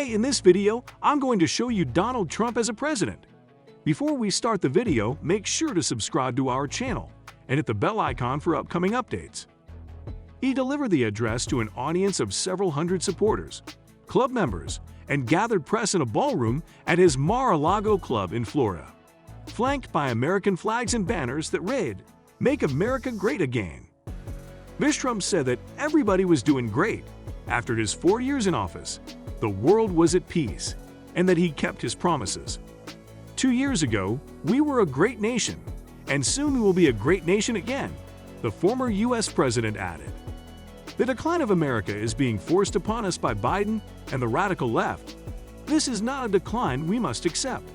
Today in this video, I'm going to show you Donald Trump as a president. Before we start the video, make sure to subscribe to our channel and hit the bell icon for upcoming updates. He delivered the address to an audience of several hundred supporters, club members, and gathered press in a ballroom at his Mar-a-Lago club in Florida, flanked by American flags and banners that read, "Make America Great Again." Mr. Trump said that everybody was doing great after his 4 years in office. The world was at peace, and that he kept his promises. 2 years ago, we were a great nation, and soon we will be a great nation again, the former U.S. president added. The decline of America is being forced upon us by Biden and the radical left. This is not a decline we must accept.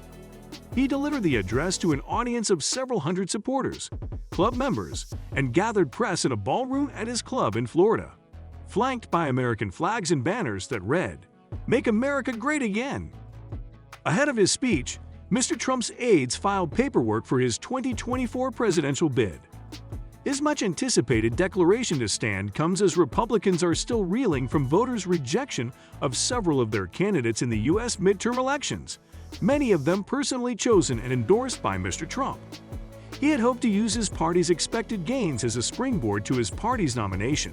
He delivered the address to an audience of several hundred supporters, club members, and gathered press in a ballroom at his club in Florida, flanked by American flags and banners that read, "Make America Great Again." Ahead of his speech, Mr. Trump's aides filed paperwork for his 2024 presidential bid. His much-anticipated declaration to stand comes as Republicans are still reeling from voters' rejection of several of their candidates in the U.S. midterm elections, many of them personally chosen and endorsed by Mr. Trump. He had hoped to use his party's expected gains as a springboard to his party's nomination.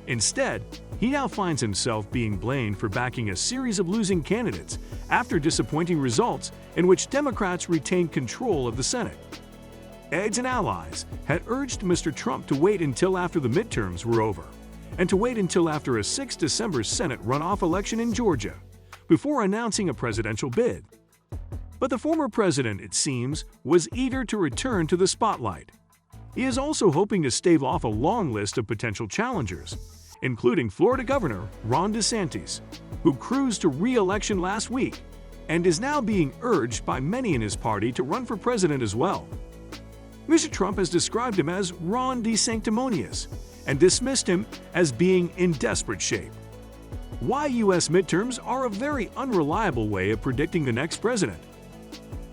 Instead, he now finds himself being blamed for backing a series of losing candidates after disappointing results in which Democrats retained control of the Senate. Aides and allies had urged Mr. Trump to wait until after the midterms were over, and to wait until after a 6 December Senate runoff election in Georgia, before announcing a presidential bid. But the former president, it seems, was eager to return to the spotlight. He is also hoping to stave off a long list of potential challengers, including Florida Governor Ron DeSantis, who cruised to re-election last week and is now being urged by many in his party to run for president as well. Mr. Trump has described him as Ron DeSanctimonious and dismissed him as being in desperate shape. Why U.S. midterms are a very unreliable way of predicting the next president.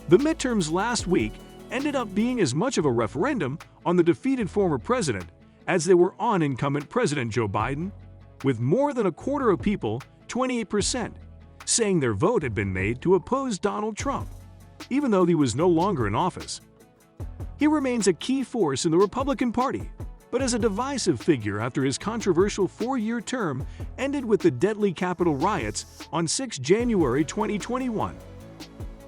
The midterms last week ended up being as much of a referendum on the defeated former president as they were on incumbent President Joe Biden, with more than a quarter of people, 28%, saying their vote had been made to oppose Donald Trump, even though he was no longer in office. He remains a key force in the Republican Party, but as a divisive figure after his controversial 4-year term ended with the deadly Capitol riots on 6 January 2021.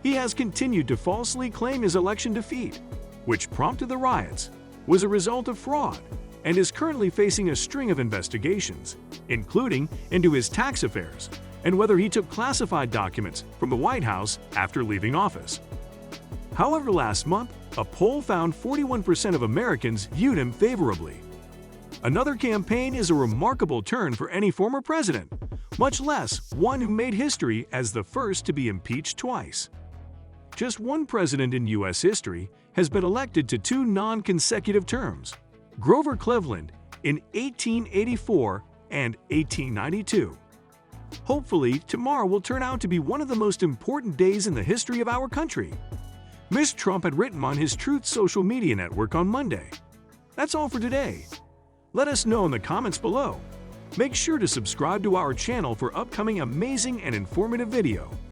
He has continued to falsely claim his election defeat, which prompted the riots, was a result of fraud, and is currently facing a string of investigations, including into his tax affairs and whether he took classified documents from the White House after leaving office. However, last month, a poll found 41% of Americans viewed him favorably. Another campaign is a remarkable turn for any former president, much less one who made history as the first to be impeached twice. Just one president in U.S. history has been elected to 2 non-consecutive terms: Grover Cleveland in 1884 and 1892. Hopefully, tomorrow will turn out to be one of the most important days in the history of our country. Mr. Trump had written on his Truth social media network on Monday. That's all for today. Let us know in the comments below. Make sure to subscribe to our channel for upcoming amazing and informative video.